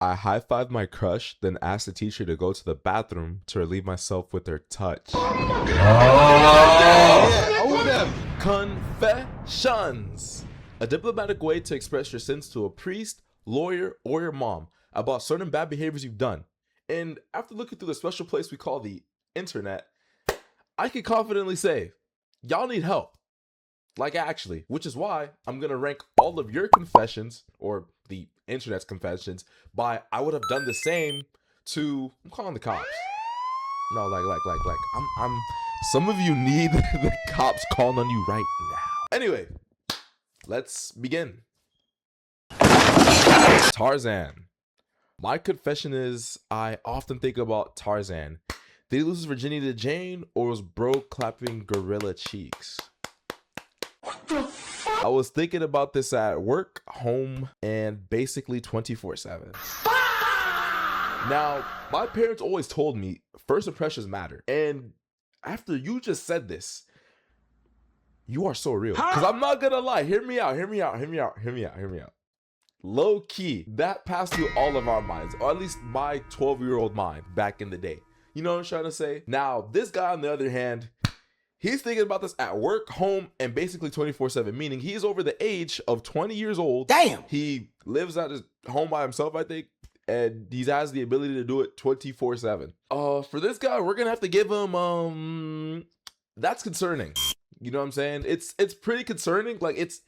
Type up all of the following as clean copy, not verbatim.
I high-fived my crush, then asked the teacher to go to the bathroom to relieve myself with her touch. Confessions. A diplomatic way to express your sins to a priest, lawyer, or your mom about certain bad behaviors you've done. And after looking through the special place we call the internet, I can confidently say, y'all need help. Like actually, which is why I'm gonna rank all of your confessions, or the internet's confessions, by I would have done the same to, I'm calling the cops. No, I'm some of you need the cops calling on you right now. Anyway, let's begin. Tarzan. My confession is I often think about Tarzan. Did he lose his virginity to Jane, or was bro clapping gorilla cheeks? I was thinking about this at work, home, and basically 24/7. Now, my parents always told me first impressions matter. And after you just said this, you are so real. Because I'm not gonna lie, hear me out. Low key, that passed through all of our minds, or at least my 12-year-old mind back in the day. You know what I'm trying to say? Now, this guy on the other hand, he's thinking about this at work, home, and basically 24/7, meaning he's over the age of 20 years old. Damn! He lives at his home by himself, I think, and he has the ability to do it 24/7. For this guy, we're gonna have to give him, that's concerning. You know what I'm saying? It's pretty concerning. Like, it's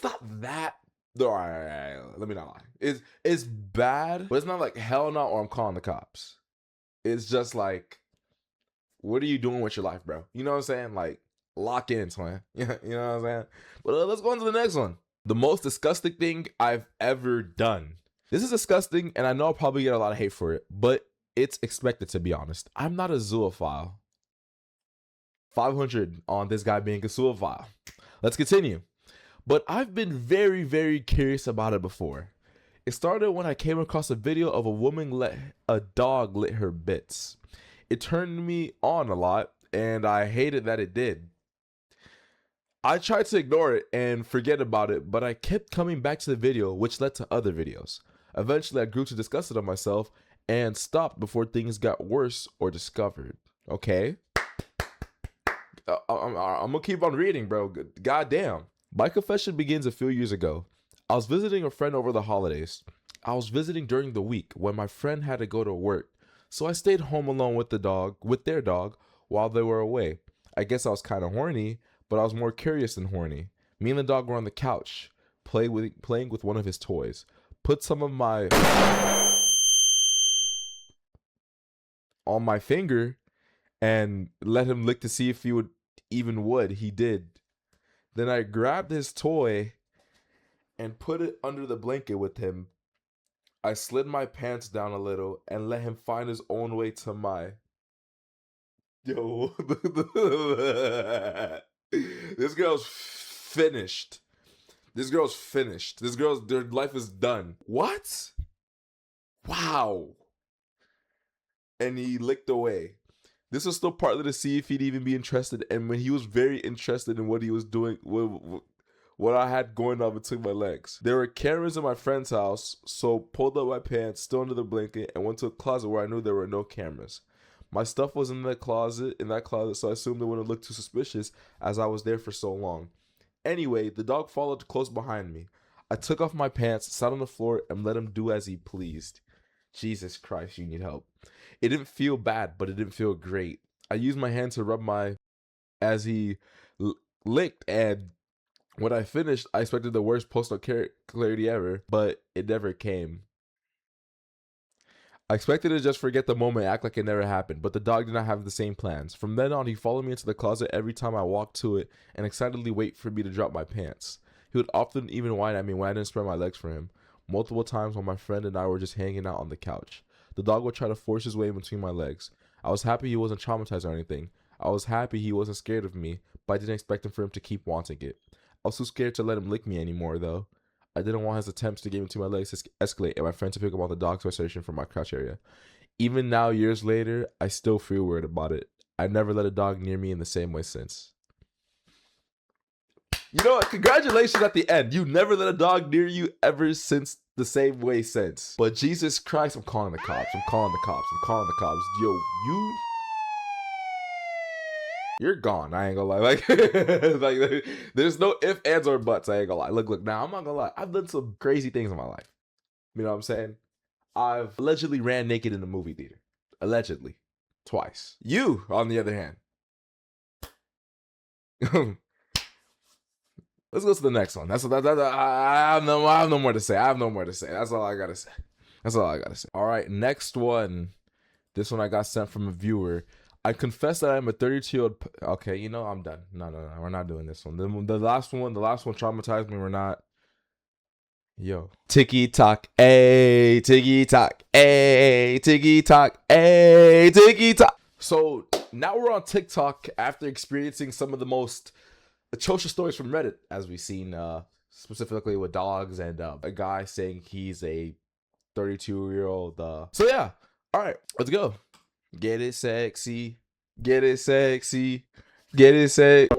not that, all right, let me not lie. It's bad, but it's not like hell no, or I'm calling the cops. It's just like, what are you doing with your life, bro? You know what I'm saying? Like, lock in, twin. You know what I'm saying? But let's go on to the next one. The most disgusting thing I've ever done. This is disgusting, and I know I'll probably get a lot of hate for it, but it's expected, to be honest. I'm not a zoophile. 500 on this guy being a zoophile. Let's continue. But I've been very, very curious about it before. It started when I came across a video of a woman let a dog lick her bits. It turned me on a lot, and I hated that it did. I tried to ignore it and forget about it, but I kept coming back to the video, which led to other videos. Eventually, I grew too disgusted of myself and stopped before things got worse or discovered. Okay? I'm gonna keep on reading, bro. Goddamn. My confession begins a few years ago. I was visiting a friend over the holidays. I was visiting during the week when my friend had to go to work. So I stayed home alone with their dog, while they were away. I guess I was kind of horny, but I was more curious than horny. Me and the dog were on the couch, playing with one of his toys. Put some of my on my finger and let him lick to see if he would. He did. Then I grabbed his toy and put it under the blanket with him. I slid my pants down a little and let him find his own way to my... Yo. This girl's finished. Their life is done. What? Wow. And he licked away. This was still partly to see if he'd even be interested. And when he was very interested in what he was doing, what I had going on between my legs. There were cameras in my friend's house, so pulled up my pants, still under the blanket, and went to a closet where I knew there were no cameras. My stuff was in that closet, so I assumed it wouldn't look too suspicious as I was there for so long. Anyway, the dog followed close behind me. I took off my pants, sat on the floor, and let him do as he pleased. Jesus Christ, you need help. It didn't feel bad, but it didn't feel great. I used my hand to rub as he licked, and when I finished, I expected the worst post-op clarity ever, but it never came. I expected to just forget the moment and act like it never happened, but the dog did not have the same plans. From then on, he followed me into the closet every time I walked to it and excitedly wait for me to drop my pants. He would often even whine at me when I didn't spread my legs for him. Multiple times when my friend and I were just hanging out on the couch. The dog would try to force his way in between my legs. I was happy he wasn't traumatized or anything. I was happy he wasn't scared of me, but I didn't expect for him to keep wanting it. I was too scared to let him lick me anymore, though. I didn't want his attempts to get into my legs to escalate and my friend to pick up on the dog searching from my crotch area. Even now, years later, I still feel weird about it. I never let a dog near me in the same way since. You know what? Congratulations at the end. You never let a dog near you ever since the same way since. But Jesus Christ, I'm calling the cops. I'm calling the cops. I'm calling the cops. Yo, you're gone. I ain't gonna lie. Like there's no ifs, ands, or buts. I ain't gonna lie. Look. Now I'm not gonna lie. I've done some crazy things in my life. You know what I'm saying? I've allegedly ran naked in a movie theater. Allegedly. Twice. You, on the other hand. Let's go to the next one. I have no more to say. I have no more to say. That's all I gotta say. All right, next one. This one I got sent from a viewer. I confess that I'm a 32-year-old. Okay, you know I'm done. No, we're not doing this one. The last one traumatized me. We're not. Yo. Tiki talk, ayy, tiki talk, ayy, tiki talk, ayy, tiki talk. So now we're on TikTok after experiencing some of the most atrocious stories from Reddit, as we've seen, specifically with dogs and a guy saying he's a 32-year-old. So yeah, all right, let's go. Get it sexy, get it sexy, get it sexy.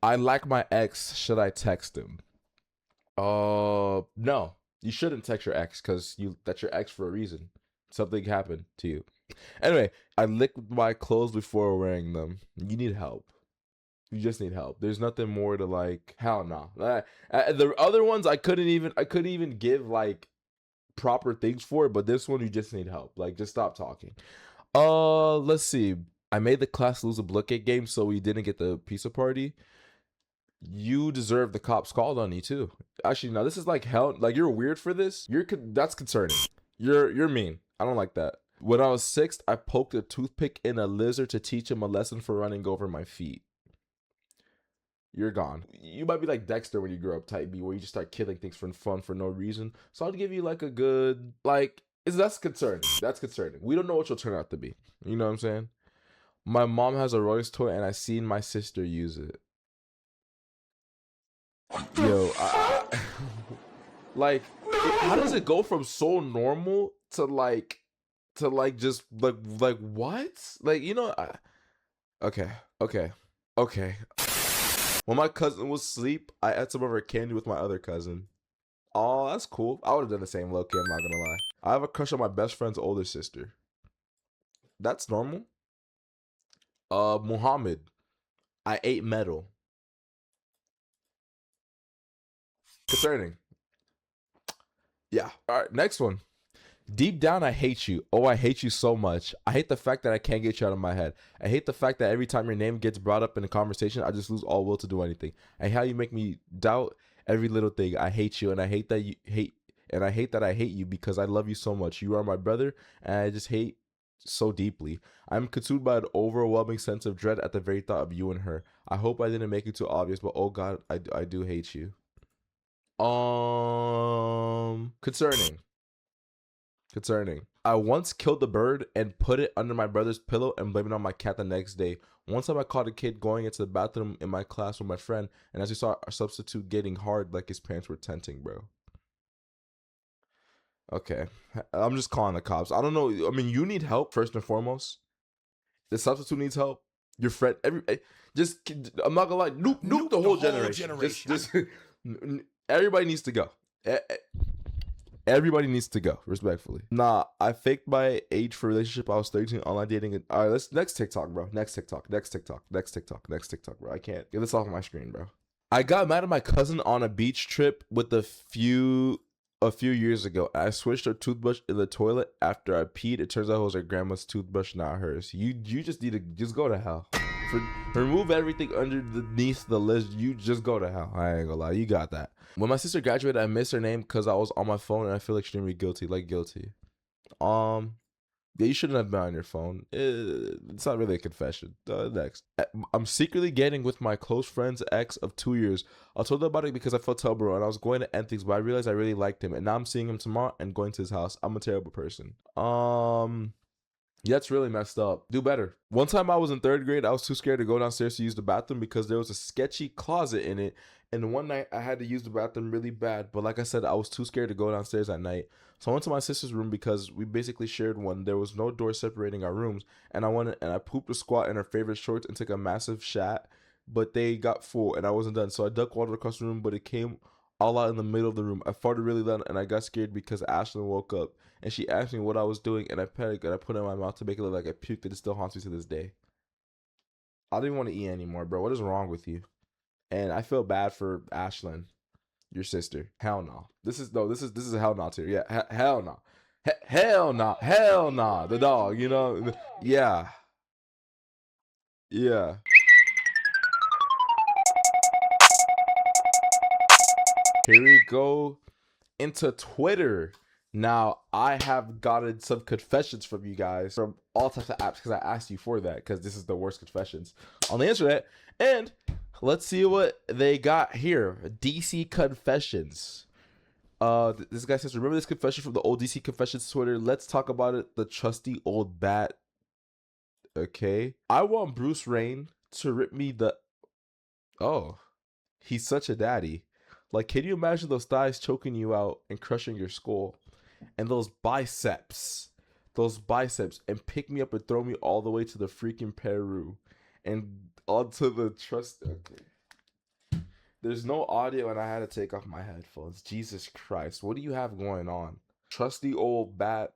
I like my ex. Should I text him? No, you shouldn't text your ex because that's your ex for a reason. Something happened to you. Anyway, I licked my clothes before wearing them. You need help. You just need help. There's nothing more to like. Hell no. The other ones I couldn't even give like proper things for it, but this one you just need help. Like just stop talking. Let's see. I made the class lose a Blookgate game, so we didn't get the pizza party. You deserve the cops called on you too. Actually, no, this is like hell. Like you're weird for this. That's concerning. You're mean. I don't like that. When I was 6, I poked a toothpick in a lizard to teach him a lesson for running over my feet. You're gone. You might be like Dexter when you grow up, type B, where you just start killing things for fun for no reason. So I'll give you like a good that's concerning. That's concerning. We don't know what you'll turn out to be. You know what I'm saying? My mom has a Royce toy and I seen my sister use it. Yo, like, how does it go from so normal to just like what? Like, you know, okay. When my cousin was asleep, I ate some of her candy with my other cousin. Oh, that's cool. I would have done the same, low-key, I'm not gonna lie. I have a crush on my best friend's older sister. That's normal. Muhammad. I ate metal. Concerning. Yeah. All right, next one. Deep down, I hate you. Oh, I hate you so much. I hate the fact that I can't get you out of my head. I hate the fact that every time your name gets brought up in a conversation, I just lose all will to do anything. I hate how you make me doubt every little thing. I hate you, and I hate that you hate, and I hate that I hate you because I love you so much. You are my brother, and I just hate so deeply. I'm consumed by an overwhelming sense of dread at the very thought of you and her. I hope I didn't make it too obvious, but oh God, I do hate you. Concerning. I once killed the bird and put it under my brother's pillow and blamed it on my cat the next day. One time I caught a kid going into the bathroom in my class with my friend, and as we saw our substitute getting hard like his parents were tenting, bro. Okay. I'm just calling the cops. I don't know. I mean, you need help first and foremost. The substitute needs help. Your friend, I'm not gonna lie, nuke the whole generation. Just everybody needs to go. Everybody needs to go, respectfully. Nah, I faked my age for relationship. I was 13, online dating. All right, next TikTok, bro. Next TikTok, bro. I can't get this off my screen, bro. I got mad at my cousin on a beach trip with a few years ago. I switched her toothbrush in the toilet after I peed. It turns out it was her grandma's toothbrush, not hers. You just need to just go to hell. Remove everything underneath the list. You just go to hell. I ain't gonna lie. You got that. When my sister graduated, I missed her name because I was on my phone and I feel extremely guilty. Like guilty. Yeah, you shouldn't have been on your phone. It's not really a confession. Next. I'm secretly getting with my close friend's ex of 2 years. I told her about it because I felt terrible and I was going to end things, but I realized I really liked him. And now I'm seeing him tomorrow and going to his house. I'm a terrible person. Yeah, it's really messed up. Do better. One time I was in 3rd grade, I was too scared to go downstairs to use the bathroom because there was a sketchy closet in it. And one night I had to use the bathroom really bad. But like I said, I was too scared to go downstairs at night. So I went to my sister's room because we basically shared one. There was no door separating our rooms. And I pooped a squat in her favorite shorts and took a massive shat. But they got full and I wasn't done. So I ducked water across the room, but it came all out in the middle of the room. I farted really loud and I got scared because Ashlyn woke up and she asked me what I was doing and I panicked and I put it in my mouth to make it look like I puked and it still haunts me to this day. I don't even want to eat anymore, bro. What is wrong with you? And I feel bad for Ashlyn, your sister. Hell no. This is a hell no tier. Yeah, hell no. Hell no. Hell no. The dog, you know? Yeah. Yeah. Here we go into Twitter. Now, I have gotten some confessions from you guys from all types of apps because I asked you for that because this is the worst confessions on the internet. And let's see what they got here. DC Confessions. This guy says, remember this confession from the old DC Confessions Twitter? Let's talk about it. The trusty old bat. Okay. I want Bruce Wayne to rip me the... Oh, he's such a daddy. Like, can you imagine those thighs choking you out and crushing your skull? And those biceps, and pick me up and throw me all the way to the freaking Peru. And onto the trust... Okay. There's no audio and I had to take off my headphones. Jesus Christ, what do you have going on? Trusty old bat.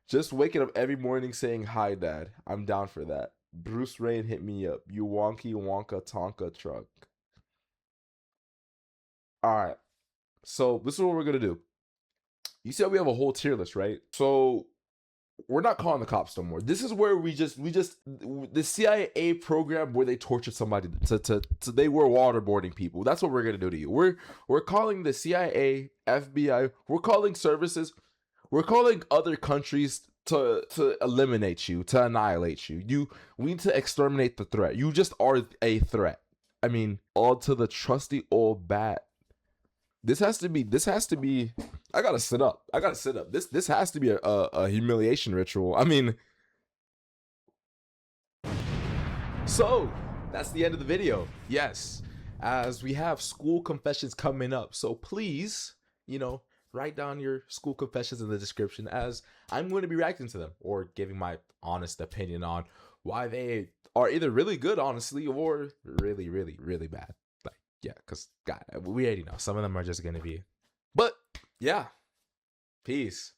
Just waking up every morning saying, hi, Dad. I'm down for that. Bruce Wayne hit me up. You wonky wonka tonka truck. All right. So this is what we're going to do. You said we have a whole tier list, right? So we're not calling the cops no more. This is where the CIA program where they tortured somebody to they were waterboarding people. That's what we're going to do to you. We're calling the CIA, FBI, we're calling services, we're calling other countries to eliminate you, to annihilate you. We need to exterminate the threat. You just are a threat. I mean, all to the trusty old bat. This has to be. I gotta sit up. This has to be a humiliation ritual. I mean, so that's the end of the video. Yes, as we have school confessions coming up. So please, write down your school confessions in the description, as I'm going to be reacting to them or giving my honest opinion on why they are either really good, honestly, or really, really, really bad. Yeah, because God, we already know some of them are just going to be. But yeah, peace.